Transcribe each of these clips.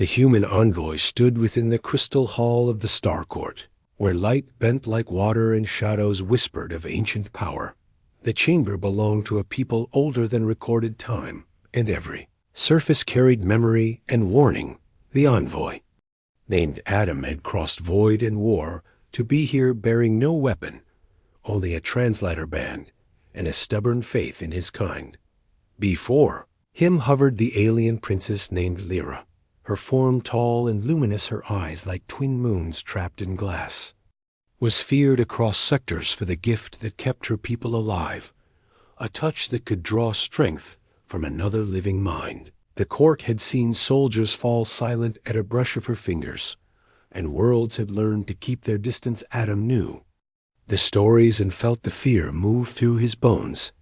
The human envoy stood within the crystal hall of the Star Court, where light bent like water and shadows whispered of ancient power. The chamber belonged to a people older than recorded time, and every surface carried memory and warning. The envoy, named Adam, had crossed void and war to be here bearing no weapon, only a translator band and a stubborn faith in his kind. Before him hovered the alien princess named Lyra, her form tall and luminous, her eyes like twin moons trapped in glass. Was feared across sectors for the gift that kept her people alive, a touch that could draw strength from another living mind. The court had seen soldiers fall silent at a brush of her fingers, and worlds had learned to keep their distance. Adam knew the stories and felt the fear move through his bones,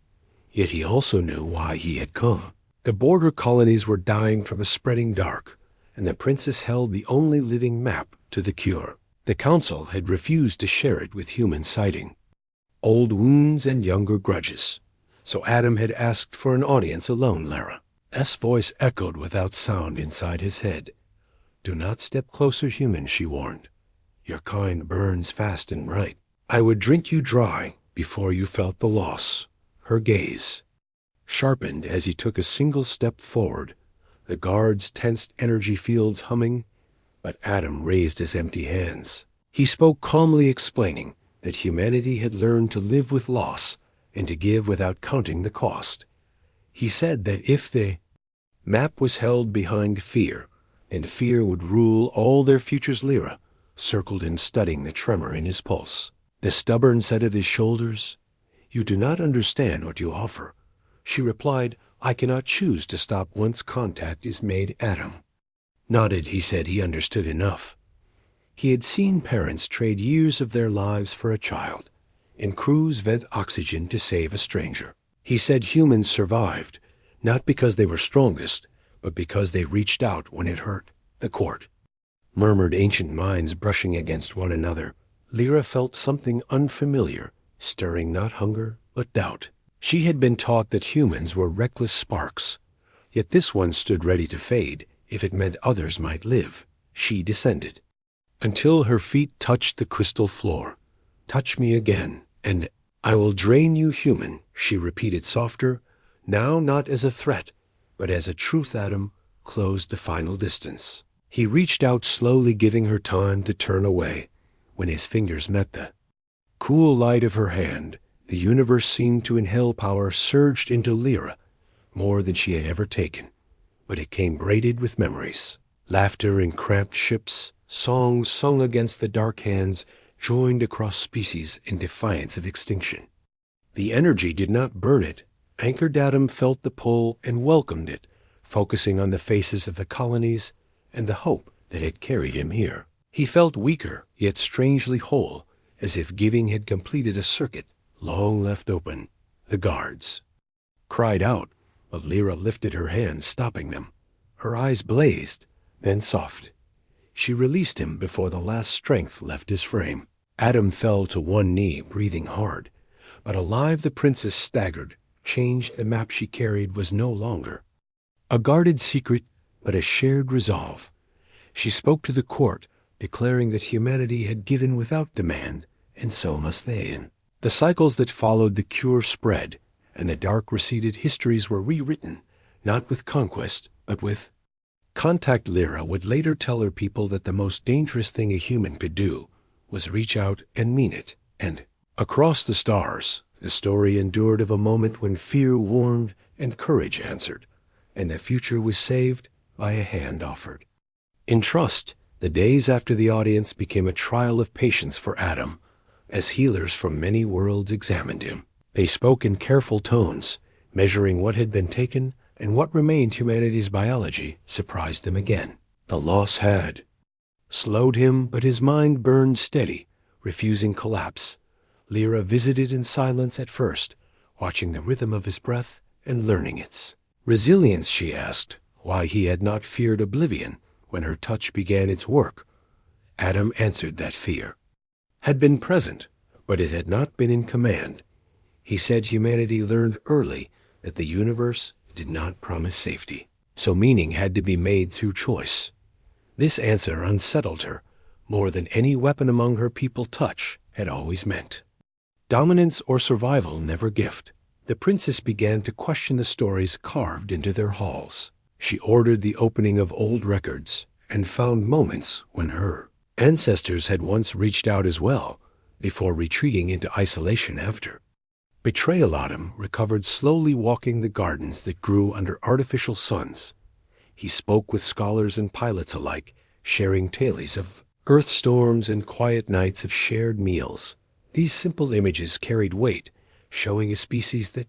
yet he also knew why he had come. The border colonies were dying from a spreading dark, and the princess held the only living map to the cure. The council had refused to share it with human sighting old wounds and younger grudges, so Adam had asked for an audience alone. Lyra's voice echoed without sound inside his head. "Do not step closer, human," she warned. "Your kind burns fast and bright. I would drink you dry before you felt the loss." Her gaze sharpened as he took a single step forward, the guards' tensed energy fields humming, but Adam raised his empty hands. He spoke calmly, explaining that humanity had learned to live with loss and to give without counting the cost. He said that if the map was held behind fear, and fear would rule all their futures. Lyra circled in, studying the tremor in his pulse. The stubborn set of his shoulders. "You do not understand what you offer," she replied. "I cannot choose to stop once contact is made." Adam nodded. He said he understood enough. He had seen parents trade years of their lives for a child, and crews vent oxygen to save a stranger. He said humans survived, not because they were strongest, but because they reached out when it hurt. The court murmured, ancient minds brushing against one another. Lyra felt something unfamiliar, stirring not hunger, but doubt. She had been taught that humans were reckless sparks, yet this one stood ready to fade if it meant others might live. She descended until her feet touched the crystal floor. "Touch me again, and I will drain you, human," she repeated softer, now not as a threat, but as a truth. Adam closed the final distance. He reached out slowly, giving her time to turn away. When his fingers met the cool light of her hand, the universe seemed to inhale. Power surged into Lyra, more than she had ever taken, but it came braided with memories. Laughter in cramped ships, songs sung against the dark hands, joined across species in defiance of extinction. The energy did not burn it. Anchored, Adam felt the pull and welcomed it, focusing on the faces of the colonies and the hope that had carried him here. He felt weaker, yet strangely whole, as if giving had completed a circuit long left open. The guards cried out, but Lyra lifted her hand, stopping them. Her eyes blazed, then soft. She released him before the last strength left his frame. Adam fell to one knee, breathing hard. But alive, the princess staggered, changed. The map she carried was no longer a guarded secret, but a shared resolve. She spoke to the court, declaring that humanity had given without demand, and so must they. And the cycles that followed the cure spread, and the dark receded. Histories were rewritten, not with conquest, but with contact. Lyra would later tell her people that the most dangerous thing a human could do was reach out and mean it. And across the stars, the story endured of a moment when fear warned and courage answered, and the future was saved by a hand offered in trust. The days after the audience became a trial of patience for Adam, as healers from many worlds examined him. They spoke in careful tones, measuring what had been taken and what remained. Humanity's biology surprised them again. The loss had slowed him, but his mind burned steady, refusing collapse. Lyra visited in silence at first, watching the rhythm of his breath and learning its resilience. She asked why he had not feared oblivion when her touch began its work. Adam answered that fear had been present, but it had not been in command. He said humanity learned early that the universe did not promise safety, so meaning had to be made through choice. This answer unsettled her more than any weapon among her people touch had always meant. Dominance or survival never gift. The princess began to question the stories carved into their halls. She ordered the opening of old records and found moments when her ancestors had once reached out as well, before retreating into isolation after. Betrayal Autumn recovered, slowly walking the gardens that grew under artificial suns. He spoke with scholars and pilots alike, sharing tales of earth storms and quiet nights of shared meals. These simple images carried weight, showing a species that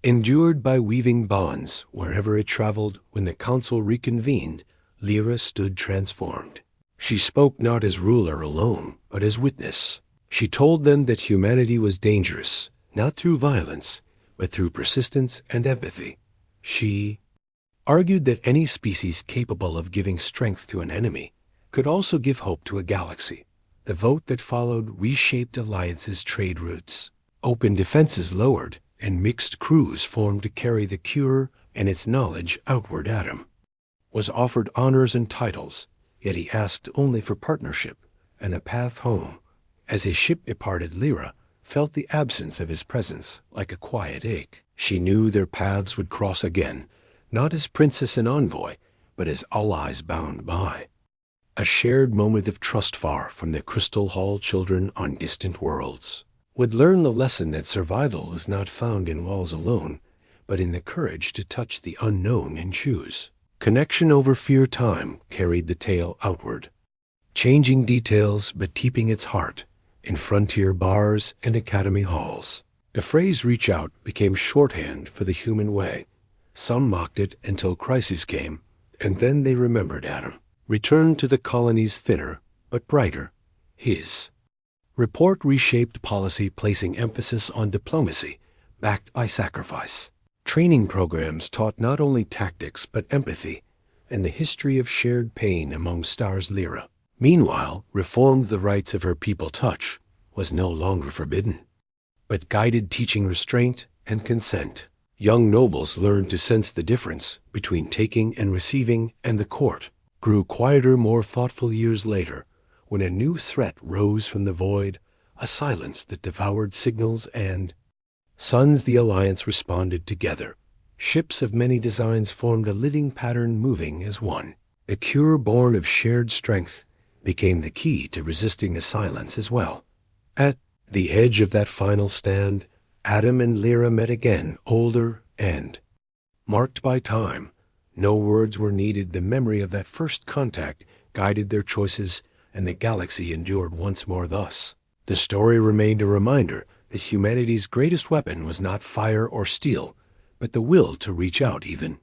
endured by weaving bonds. Wherever it traveled, when the council reconvened, Lyra stood transformed. She spoke not as ruler alone, but as witness. She told them that humanity was dangerous, not through violence, but through persistence and empathy. She argued that any species capable of giving strength to an enemy could also give hope to a galaxy. The vote that followed reshaped alliances' trade routes. Open defenses lowered, and mixed crews formed to carry the cure and its knowledge outward. Adam was offered honors and titles, yet he asked only for partnership and a path home. As his ship departed, Lyra felt the absence of his presence like a quiet ache. She knew their paths would cross again, not as princess and envoy, but as allies bound by a shared moment of trust. Far from the Crystal Hall, children on distant worlds would learn the lesson that survival is not found in walls alone, but in the courage to touch the unknown and choose connection over fear. Time carried the tale outward, changing details but keeping its heart in frontier bars and academy halls. The phrase "reach out" became shorthand for the human way. Some mocked it until crises came, and then they remembered Adam returned to the colonies thinner but brighter. His report reshaped policy, placing emphasis on diplomacy backed by sacrifice. Training programs taught not only tactics but empathy and the history of shared pain among stars. Lyra, meanwhile, reformed the rights of her people. Touch was no longer forbidden, but guided, teaching restraint and consent. Young nobles learned to sense the difference between taking and receiving, and the court grew quieter, more thoughtful. Years later, when a new threat rose from the void, a silence that devoured signals and suns, the alliance responded together. Ships of many designs formed a living pattern, moving as one. The cure born of shared strength became the key to resisting the silence as well. At the edge of that final stand, Adam and Lyra met again, older and marked by time. No words were needed. The memory of that first contact guided their choices, and the galaxy endured once more. Thus, the story remained a reminder that humanity's greatest weapon was not fire or steel, but the will to reach out even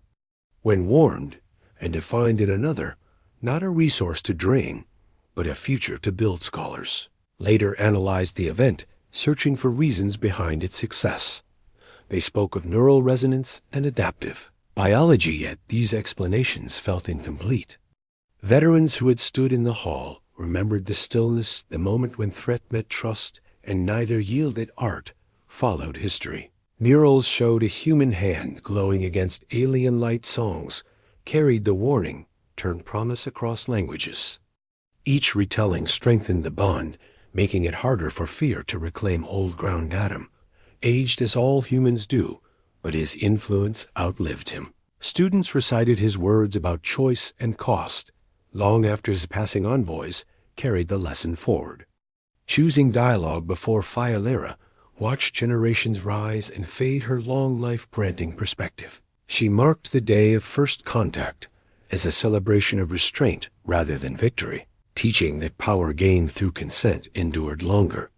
when warned, and to find in another not a resource to drain, but a future to build. Scholars later analyzed the event, searching for reasons behind its success. They spoke of neural resonance and adaptive biology, yet these explanations felt incomplete. Veterans who had stood in the hall remembered the stillness, the moment when threat met trust, and neither yielded. Art followed history. Murals showed a human hand glowing against alien light. Songs carried the warning, turned promise across languages. Each retelling strengthened the bond, making it harder for fear to reclaim old ground. Adam aged as all humans do, but his influence outlived him. Students recited his words about choice and cost long after his passing. Envoys carried the lesson forward, choosing dialogue before fire. Lyra watched generations rise and fade, her long life granting perspective. She marked the day of first contact as a celebration of restraint rather than victory, teaching that power gained through consent endured longer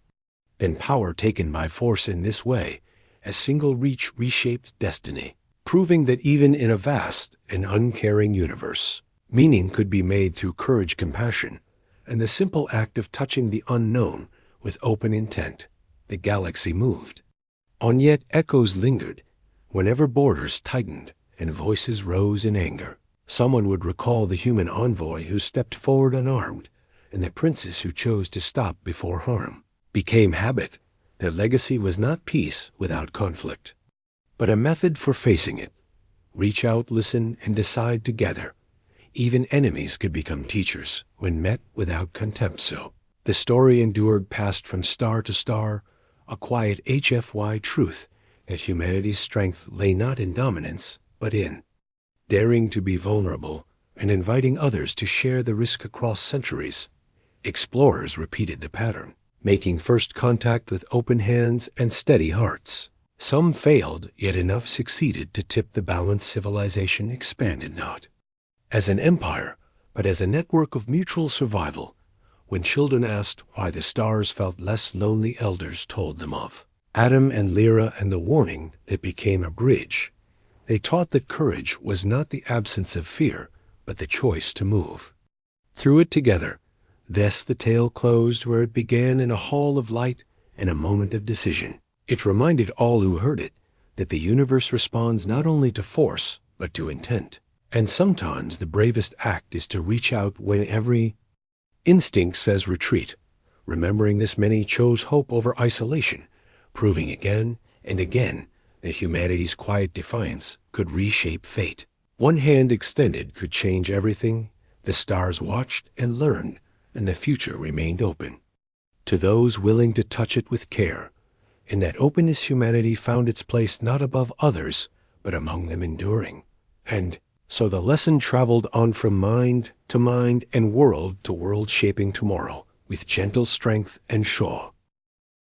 than power taken by force. In this way, a single reach reshaped destiny, proving that even in a vast and uncaring universe, meaning could be made through courage, compassion, and the simple act of touching the unknown with open intent. The galaxy moved on, yet echoes lingered whenever borders tightened and voices rose in anger. Someone would recall the human envoy who stepped forward unarmed, and the princess who chose to stop before harm. Became habit. Their legacy was not peace without conflict, but a method for facing it. Reach out, listen, and decide together. Even enemies could become teachers when met without contempt. So the story endured, passed from star to star, a quiet HFY truth that humanity's strength lay not in dominance, but in daring to be vulnerable and inviting others to share the risk across centuries. Explorers repeated the pattern, making first contact with open hands and steady hearts. Some failed, yet enough succeeded to tip the balance. Civilization expanded not as an empire, but as a network of mutual survival. When children asked why the stars felt less lonely, elders told them of Adam and Lyra and the warning that became a bridge. They taught that courage was not the absence of fear, but the choice to move through it together. Thus the tale closed where it began, in a hall of light and a moment of decision. It reminded all who heard it that the universe responds not only to force, but to intent. And sometimes the bravest act is to reach out when every instinct says retreat. Remembering this, many chose hope over isolation, proving again and again that humanity's quiet defiance could reshape fate. One hand extended could change everything. The stars watched and learned, and the future remained open to those willing to touch it with care. In that openness, humanity found its place not above others, but among them, enduring. And so the lesson traveled on from mind to mind and world to world, shaping tomorrow with gentle strength and show.